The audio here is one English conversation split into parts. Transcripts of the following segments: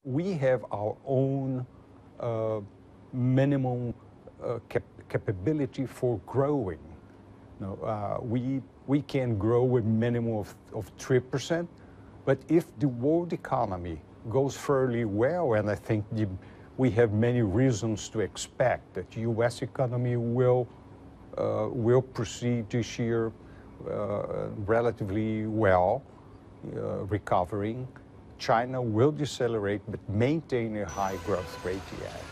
We have our own minimum capability for growing. We can grow with minimum of 3%, but if the world economy goes fairly well, and I think we have many reasons to expect that the U.S. economy will proceed this year relatively well, recovering. China will decelerate, but maintain a high growth rate yet.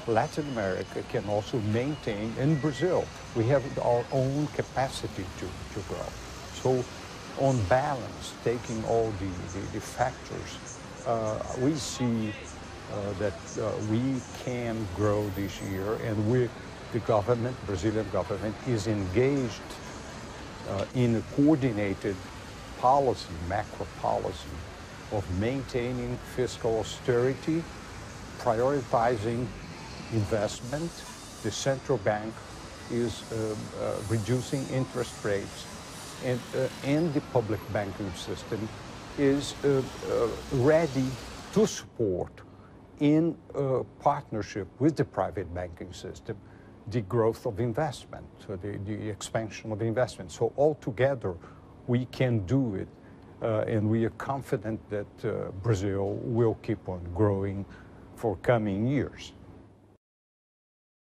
Latin America can also maintain, and Brazil, we have our own capacity to grow. So on balance, taking all the factors, we see that we can grow this year, and the government, Brazilian government, is engaged in a coordinated policy, macro policy, of maintaining fiscal austerity, prioritizing investment. The central bank is reducing interest rates, and the public banking system is ready to support, in partnership with the private banking system, the growth of investment, so the expansion of investment. So altogether, we can do it, and we are confident that Brazil will keep on growing for coming years.